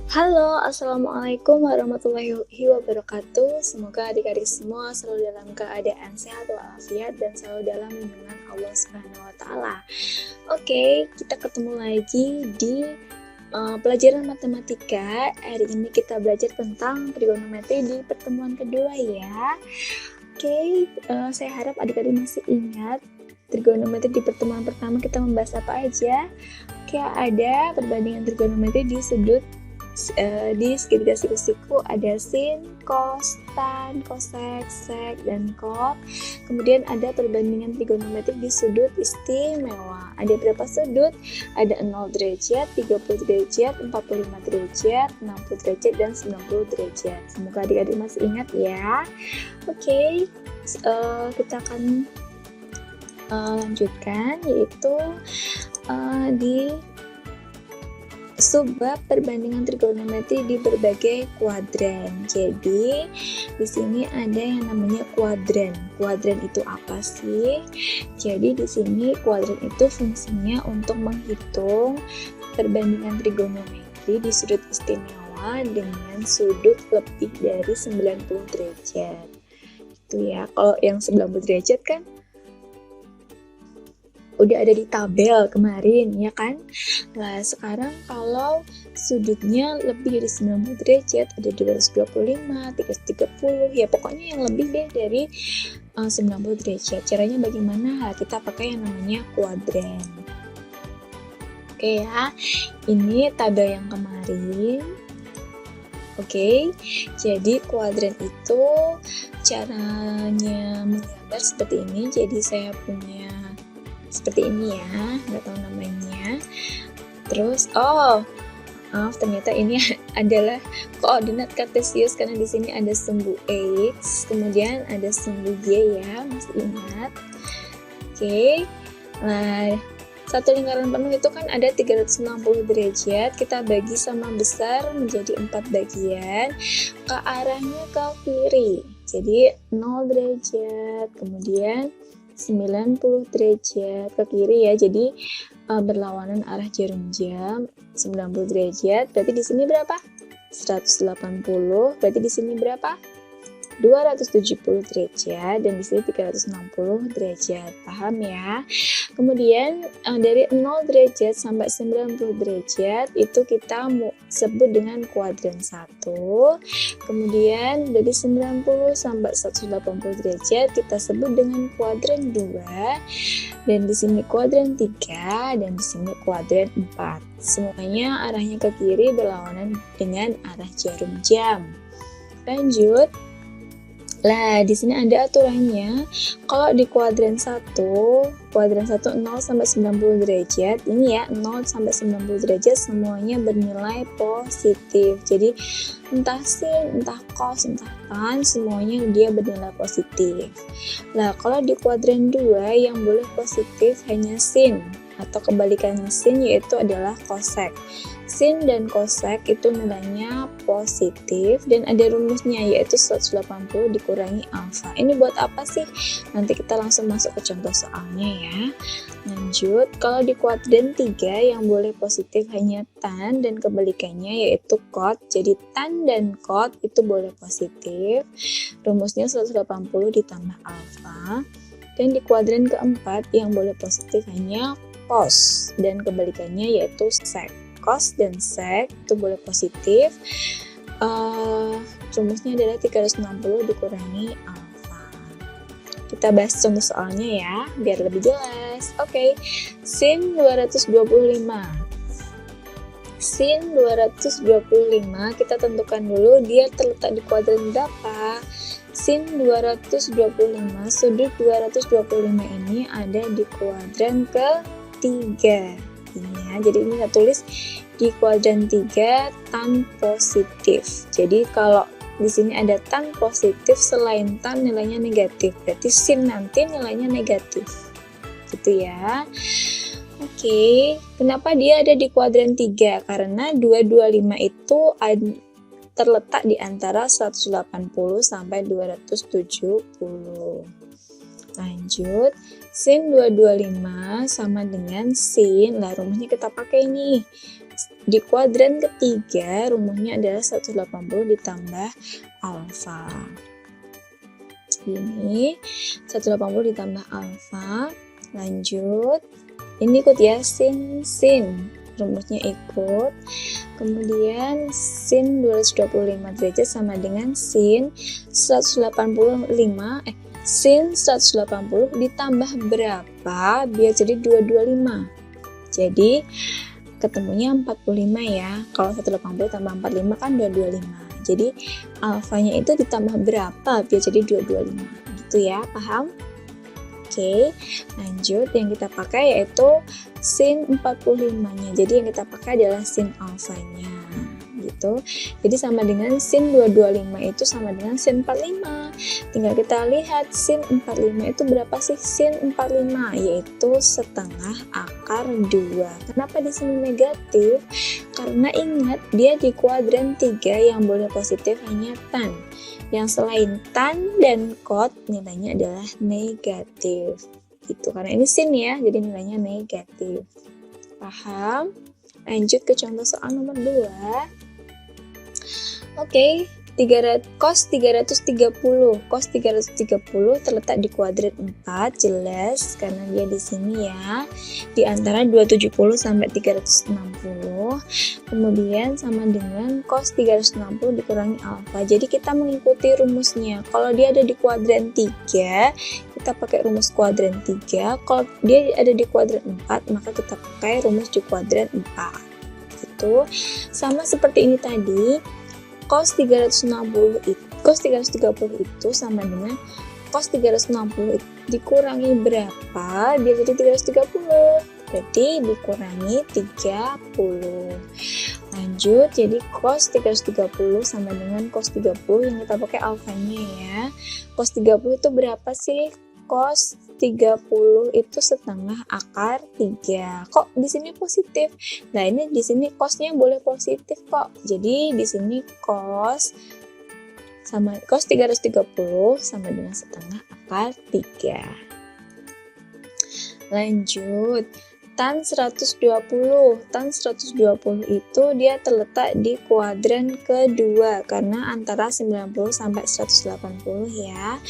Halo, Assalamualaikum warahmatullahi wabarakatuh. Semoga adik-adik semua selalu dalam keadaan sehat walafiat dan selalu dalam lindungan Allah Subhanahu wa Ta'ala. Oke, kita ketemu lagi di pelajaran matematika. Hari ini kita belajar tentang trigonometri di pertemuan kedua ya. Oke, saya harap adik-adik masih ingat trigonometri di pertemuan pertama kita membahas apa aja. Oke, ada perbandingan trigonometri di sudut di segitiga siku-siku ada sin, cos, tan, cosec, sec, dan cot. Kemudian ada perbandingan trigonometri di sudut istimewa. Ada berapa sudut? Ada 0 derajat, 30 derajat, 45 derajat, 60 derajat, dan 90 derajat. Semoga adik-adik masih ingat ya. Oke, kita akan lanjutkan, yaitu di subbab perbandingan trigonometri di berbagai kuadran. Jadi di sini ada yang namanya kuadran. Kuadran itu apa sih? Jadi di sini kuadran itu fungsinya untuk menghitung perbandingan trigonometri di sudut istimewa dengan sudut lebih dari 90 derajat. Itu ya. Kalau yang 90 derajat kan udah ada di tabel kemarin ya kan. Nah sekarang kalau sudutnya lebih dari 90 derajat ada 225, 330 ya pokoknya yang lebih deh dari 90 derajat. Caranya bagaimana? Kita pakai yang namanya kuadran. Oke ya, ini tabel yang kemarin. Oke, jadi kuadran itu caranya menggambar seperti ini. Jadi saya punya seperti ini ya, nggak tahu namanya. Terus maaf, ternyata ini adalah koordinat kartesius karena di sini ada sumbu x, kemudian ada sumbu y ya, masih ingat? Oke. Nah, satu lingkaran penuh itu kan ada 360 derajat, kita bagi sama besar menjadi 4 bagian, ke arahnya ke kiri. Jadi 0 derajat, kemudian 90 derajat ke kiri ya, jadi berlawanan arah jarum jam. 90 derajat, berarti di sini berapa? 180, berarti di sini berapa? 270 derajat, dan di sini 360 derajat. Paham ya? Kemudian dari 0 derajat sampai 90 derajat itu kita mau sebut dengan kuadran 1. Kemudian dari 90 sampai 180 derajat kita sebut dengan kuadran 2. Dan di sini kuadran 3 dan di sini kuadran 4. Semuanya arahnya ke kiri berlawanan dengan arah jarum jam. Lanjut. Lah, di sini ada aturannya. Kalau di kuadran 1 0 sampai 90 derajat, ini ya 0 sampai 90 derajat semuanya bernilai positif. Jadi entah sin, entah cos, entah tan, semuanya dia bernilai positif. Lah, kalau di kuadran 2 yang boleh positif hanya sin atau kebalikannya sin, yaitu adalah cosec. Sin dan cosec itu nilainya positif dan ada rumusnya, yaitu 180 dikurangi alfa. Ini buat apa sih? Nanti kita langsung masuk ke contoh soalnya ya. Lanjut, kalau di kuadran 3 yang boleh positif hanya tan dan kebalikannya yaitu cot. Jadi tan dan cot itu boleh positif. Rumusnya 180 ditambah alfa. Dan di kuadran keempat yang boleh positif hanya cos dan kebalikannya yaitu sec. Cos dan sec itu boleh positif. Rumusnya adalah 360 dikurangi alfa. Kita bahas contoh soalnya ya, biar lebih jelas. Oke, sin 225. Sin 225 kita tentukan dulu dia terletak di kuadran berapa. Sin 225, sudut 225 ini ada di kuadran ke-3. Ya, jadi ini saya tulis di kuadran 3 tan positif. Jadi kalau di sini ada tan positif, selain tan nilainya negatif, berarti sin nanti nilainya negatif. Gitu ya. Oke, kenapa dia ada di kuadran 3? Karena 225 itu terletak di antara 180 sampai 270. Lanjut, sin 225 sama dengan sin, lah rumusnya kita pakai nih. Di kuadran ketiga, rumusnya adalah 180 ditambah alfa. Ini 180 ditambah alfa. Lanjut. Ini ikut ya, sin. Rumusnya ikut. Kemudian sin 225 derajat sama dengan sin 185. Sin 180 ditambah berapa biar jadi 225. Jadi ketemunya 45 ya. Kalau 180 tambah 45 kan 225. Jadi alfanya itu ditambah berapa biar jadi 225. Gitu ya, paham? Oke, lanjut yang kita pakai yaitu sin 45-nya. Jadi yang kita pakai adalah sin alfanya. Gitu. Jadi sama dengan sin 225 itu sama dengan sin 45. Tinggal kita lihat sin 45 itu berapa sih? Sin 45 yaitu setengah akar 2. Kenapa di sini negatif? Karena ingat dia di kuadran 3 yang boleh positif hanya tan. Yang selain tan dan kot nilainya adalah negatif. Gitu. Karena ini sin ya, jadi nilainya negatif. Paham? Lanjut ke contoh soal nomor 2. Oke, cos 330. Cos 330 terletak di kuadrat 4, jelas karena dia di sini ya. Di antara 270 sampai 360. Kemudian sama dengan cos 360 dikurangi alfa. Jadi kita mengikuti rumusnya. Kalau dia ada di kuadran 3, kita pakai rumus kuadran 3. Kalau dia ada di kuadran 4, maka kita pakai rumus di kuadran 4. Gitu. Sama seperti ini tadi. Cos 330 itu sama dengan cos 360 dikurangi berapa biar jadi 330. Berarti dikurangi 30. Lanjut, jadi cos 330 sama dengan cos 30 yang kita pakai alfanya ya. Cos 30 itu berapa sih? Cos 30 itu setengah akar 3. Kok di sini positif? Nah, ini di sini cosnya boleh positif kok. Jadi di sini cos 330 sama dengan setengah akar 3. Lanjut. Tan 120 itu dia terletak di kuadran kedua karena antara 90 sampai 180 ya.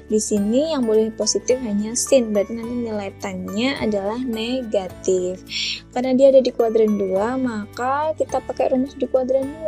Di sini yang boleh positif hanya sin, berarti nanti nilai tannya adalah negatif. Karena dia ada di kuadran 2, maka kita pakai rumus di kuadran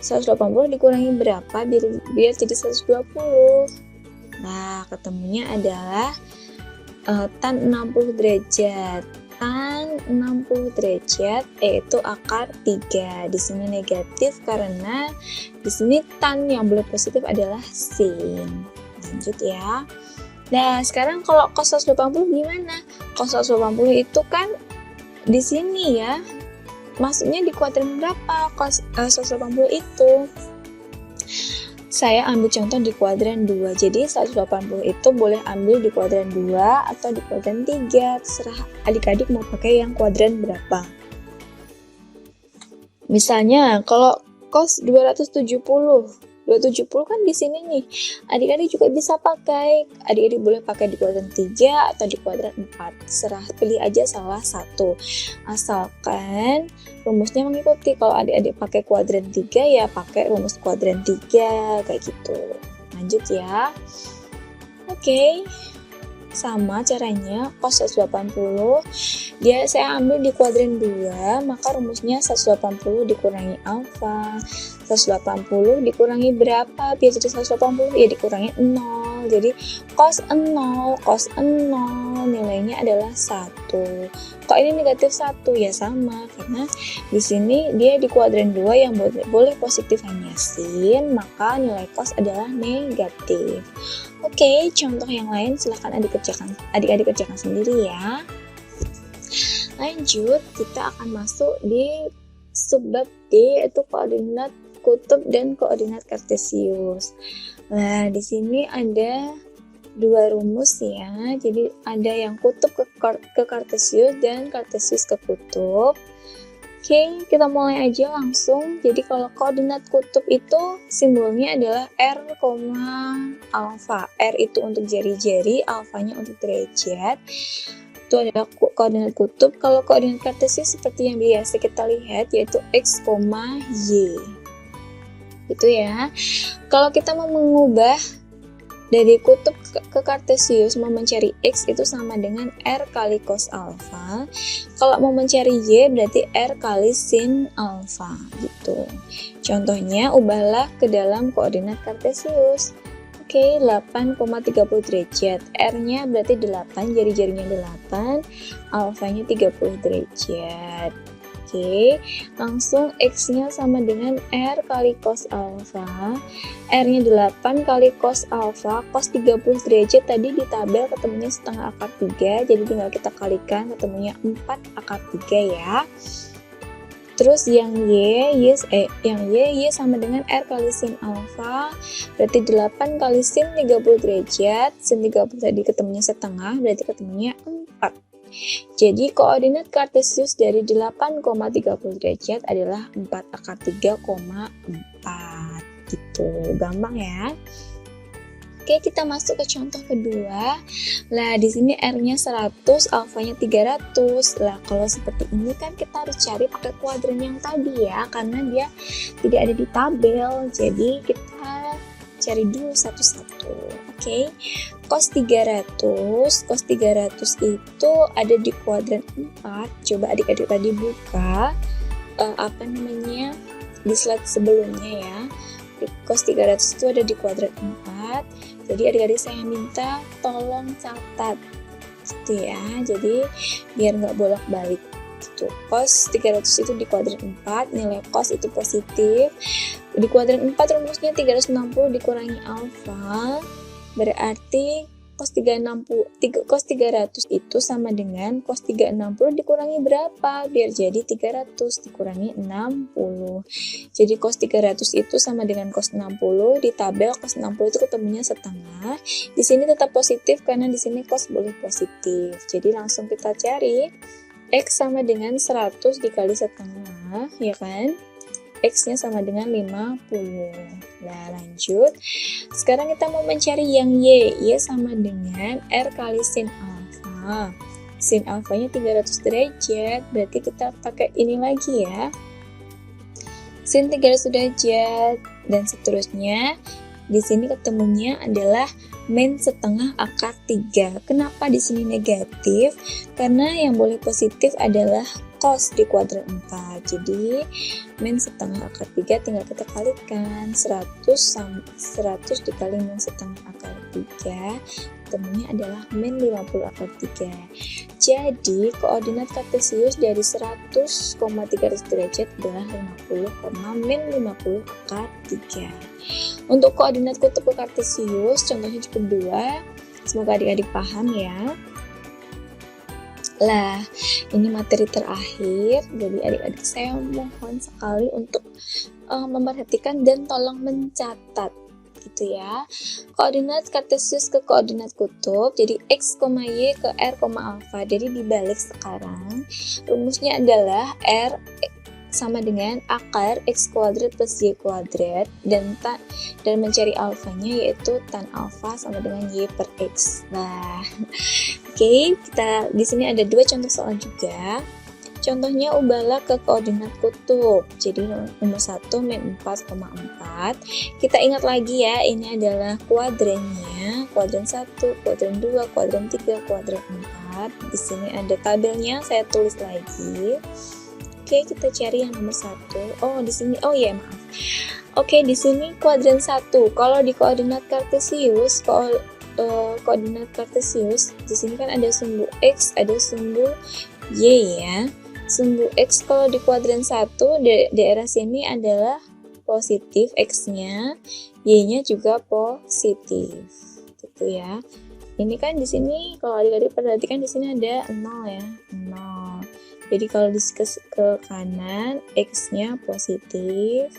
2. 180 dikurangi berapa biar jadi 120. Nah, ketemunya adalah tan 60 derajat. Tan 60 derajat yaitu akar 3. Di sini negatif karena di sini tan yang boleh positif adalah sin. Lanjut ya. Nah, sekarang kalau cos 180 gimana? Cos 180 itu kan di sini ya. Maksudnya di kuadran berapa cos 180 itu? Saya ambil contoh di kuadran 2. Jadi 180 itu boleh ambil di kuadran 2 atau di kuadran 3. Terserah adik-adik mau pakai yang kuadran berapa. Misalnya kalau cos 270 kan di sini nih. Adik-adik juga bisa pakai. Adik-adik boleh pakai di kuadran 3 atau di kuadran 4. Terserah, pilih aja salah satu. Asalkan rumusnya mengikuti. Kalau adik-adik pakai kuadran 3 ya pakai rumus kuadran 3 kayak gitu. Lanjut ya. Oke. Sama caranya cos 180 saya ambil di kuadran 2, maka rumusnya 180 dikurangi alfa. 180 dikurangi berapa biar jadi 180? Ya dikurangi 0. Jadi cos 0 nilainya adalah 1. Kok ini negatif 1? Ya sama, karena di sini dia di kuadran 2 yang boleh positif hanya sin, maka nilai cos adalah negatif. Oke, contoh yang lain silakan adik-adik kerjakan sendiri ya. Lanjut, kita akan masuk di subbab D, yaitu koordinat kutub dan koordinat kartesius. Nah, di sini ada dua rumus ya. Jadi ada yang kutub ke kartesius dan kartesius ke kutub. Oke, kita mulai aja langsung. Jadi kalau koordinat kutub itu simbolnya adalah R, alfa. R itu untuk jari-jari, alfanya untuk derajat. Itu adalah koordinat kutub. Kalau koordinat kartesius seperti yang biasa kita lihat yaitu X, Y. Itu ya. Kalau kita mau mengubah dari kutub ke kartesius, mau mencari X itu sama dengan R kali cos alfa. Kalau mau mencari Y berarti R kali sin alfa gitu. Contohnya, ubahlah ke dalam koordinat kartesius. Oke, 8,30 derajat. R-nya berarti 8, jari-jarinya 8, alfanya 30 derajat. Oke, langsung X-nya sama dengan R kali cos alfa. R-nya 8 kali cos alfa. Cos 30 derajat tadi di tabel ketemunya setengah akar 3. Jadi tinggal kita kalikan, ketemunya 4 akar 3 ya. Terus yang Y sama dengan R kali sin alfa. Berarti 8 kali sin 30 derajat. Sin 30 tadi ketemunya setengah, berarti ketemunya 4. Jadi koordinat kartesius dari 8,30 derajat adalah 4 akar 3,4 gitu. Gampang ya. Oke, kita masuk ke contoh kedua. Lah, di sini R-nya 100, alfanya 300. Lah, kalau seperti ini kan kita harus cari pakai kuadran yang tadi ya, karena dia tidak ada di tabel. Jadi kita cari dulu satu-satu. Oke. Cos 300 itu ada di kuadran 4. Coba adik-adik tadi buka di slide sebelumnya ya. Cos 300 itu ada di kuadran 4. Jadi adik-adik saya minta tolong catat gitu ya. Jadi biar nggak bolak-balik gitu. Cos 300 itu di kuadran 4, nilai cos itu positif. Di kuadran 4 rumusnya 360 dikurangi alfa. Berarti cos 300 itu sama dengan cos 360 dikurangi berapa? Biar jadi 300 dikurangi 60. Jadi cos 300 itu sama dengan cos 60. Di tabel cos 60 itu ketemunya setengah. Di sini tetap positif karena di sini cos boleh positif. Jadi langsung kita cari X sama dengan 100 dikali setengah, ya kan? X-nya sama dengan 50. Nah, lanjut. Sekarang kita mau mencari yang Y. Y sama dengan R kali sin alfa. Sin alfanya 300 derajat. Berarti kita pakai ini lagi ya. Sin 300 derajat. Dan seterusnya. Di sini ketemunya adalah min setengah akar 3. Kenapa di sini negatif? Karena yang boleh positif adalah cos di kuadran 4. Jadi min setengah akar 3 tinggal kita kalikan. 100 dikali min setengah akar 3, ketemunya adalah min 50 akar 3. Jadi koordinat kartesius dari 100,300 derajat adalah 50, min 50 akar 3. Untuk koordinat kutub ke kartesius contohnya cukup 2. Semoga adik-adik paham ya. Lah, ini materi terakhir, jadi adik-adik saya mohon sekali untuk memperhatikan dan tolong mencatat gitu ya. Koordinat kartesius ke koordinat kutub, jadi X, Y ke R, alfa. Jadi dibalik sekarang, rumusnya adalah R sama dengan akar X kuadrat plus Y kuadrat dan mencari alfanya yaitu tan alfa sama dengan Y per X. Nah, oke, kita di sini ada 2 contoh soal juga. Contohnya ubahlah ke koordinat kutub. Jadi nomor 1 min 4,4. Kita ingat lagi ya, ini adalah kuadrannya. Kuadran 1, kuadran 2, kuadran 3, kuadran 4. Di sini ada tabelnya, saya tulis lagi. Oke, kita cari yang nomor 1. Oh, di sini. Oh ya, maaf. Oke, di sini kuadran 1. Kalau di koordinat kartesius, di sini kan ada sumbu X, ada sumbu Y ya. Sumbu X kalau di kuadran 1, daerah sini adalah positif X-nya, Y-nya juga positif. Gitu ya. Ini kan di sini kalau adik-adik perhatikan di sini ada 0 ya. 0. Jadi kalau ke kanan X-nya positif,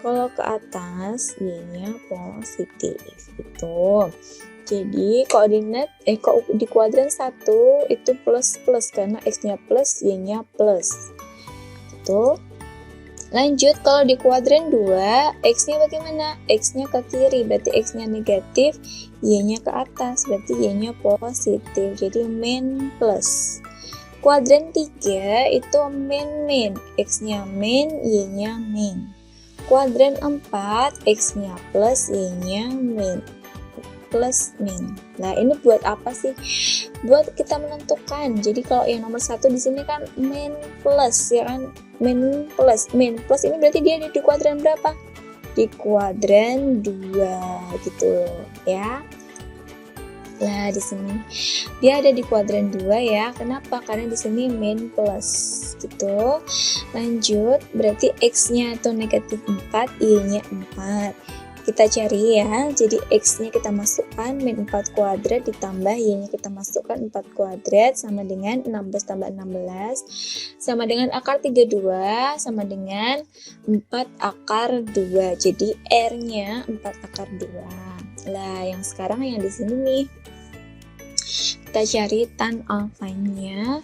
kalau ke atas Y-nya positif gitu. Jadi koordinat di kuadran 1 itu plus karena X-nya plus, Y-nya plus. gitu. Lanjut, kalau di kuadran 2, X-nya bagaimana? X-nya ke kiri, berarti X-nya negatif, Y-nya ke atas, berarti Y-nya positif, jadi min plus. Kuadran 3 itu min, X-nya min, Y-nya min. Kuadran 4, X-nya plus, Y-nya min. Plus min. Nah, ini buat apa sih? Buat kita menentukan. Jadi kalau yang nomor 1 di sini kan min plus, ya kan? Min plus ini berarti dia ada di kuadran berapa? Di kuadran 2 gitu ya. Nah, di sini dia ada di kuadran 2 ya. Kenapa? Karena di sini min plus gitu. Lanjut, berarti X-nya itu negatif 4, Y-nya 4. Kita cari ya, jadi X-nya kita masukkan min 4 kuadrat ditambah Y-nya kita masukkan 4 kuadrat sama dengan 16 tambah 16 sama dengan akar 32 sama dengan 4 akar 2. Jadi R-nya 4 akar 2. Lah, yang sekarang yang di sini nih. Kita cari tan alfanya.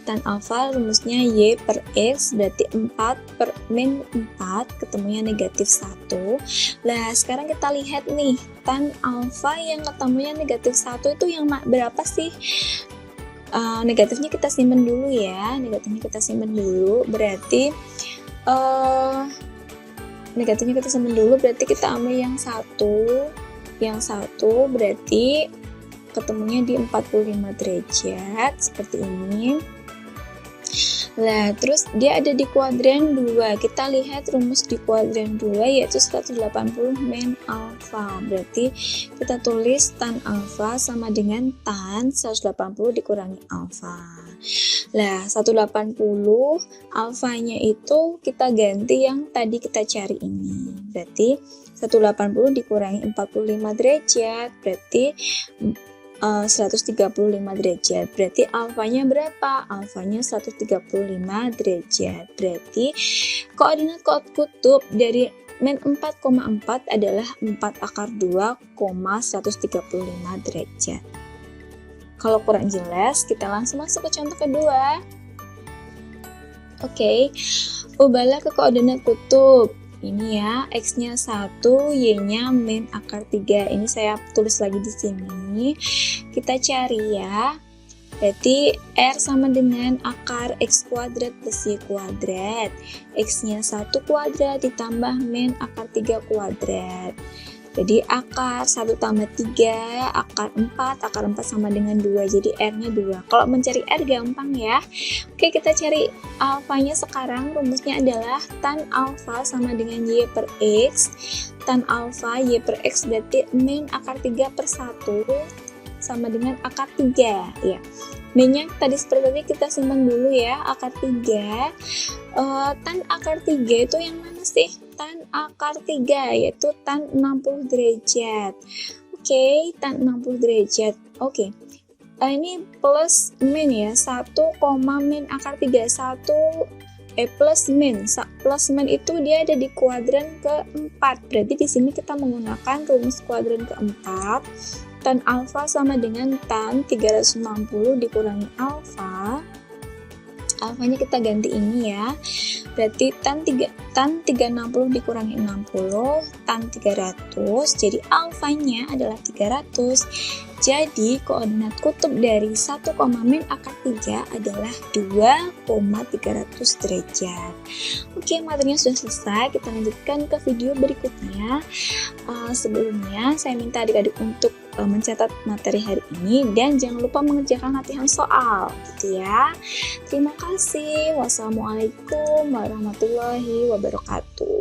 Tan alfa rumusnya Y per X, berarti 4 per min 4, ketemunya negatif 1. Nah, sekarang kita lihat nih, tan alfa yang ketemunya negatif 1 itu yang berapa sih? Negatifnya kita simpen dulu ya, berarti negatifnya kita simpen dulu, berarti kita ambil yang satu berarti ketemunya di 45 derajat seperti ini. Nah, terus dia ada di kuadran 2. Kita lihat rumus di kuadran 2 yaitu 180 min alfa. Berarti kita tulis tan alfa sama dengan tan 180 dikurangi alfa. Nah, 180 alfanya itu kita ganti yang tadi kita cari ini. Berarti 180 dikurangi 45 derajat berarti 135 derajat. Berarti alfanya berapa? Alfanya 135 derajat. Berarti koordinat kutub dari min 4,4 adalah 4 akar 2, 135 derajat. Kalau kurang jelas, kita langsung masuk ke contoh kedua. Oke, ubahlah ke koordinat kutub. Ini ya, X-nya 1, Y-nya min akar 3. Ini saya tulis lagi di sini. Kita cari ya. Berarti R sama dengan akar X kuadrat plus Y kuadrat. X-nya 1 kuadrat ditambah min akar 3 kuadrat. Jadi akar 1 tambah 3, akar 4 sama dengan 2, jadi R-nya 2. Kalau mencari R gampang ya. Oke, kita cari alfanya sekarang. Rumusnya adalah tan alfa sama dengan Y per X. Tan alfa Y per X berarti min akar 3 per 1 sama dengan akar 3. Ya. Min-nya tadi seperti tadi kita simpan dulu ya, akar 3. Tan akar 3 itu yang mana sih? Tan akar 3 yaitu tan 60 derajat. Oke, tan 60 derajat. Oke. Ini plus min ya, 1, min akar 3. Plus min itu dia ada di kuadran keempat. Berarti di sini kita menggunakan rumus kuadran keempat. Tan alfa sama dengan tan 360 dikurangi alfa. Alfanya kita ganti ini ya. Berarti tan 360 dikurangi 60, tan 300. Jadi alfanya adalah 300. Jadi koordinat kutub dari 1, min akar 3 adalah 2,300 derajat. Oke, materinya sudah selesai. Kita lanjutkan ke video berikutnya. Sebelumnya saya minta adik-adik untuk mencatat materi hari ini dan jangan lupa mengerjakan latihan soal gitu ya. Terima kasih. Wassalamualaikum warahmatullahi wabarakatuh.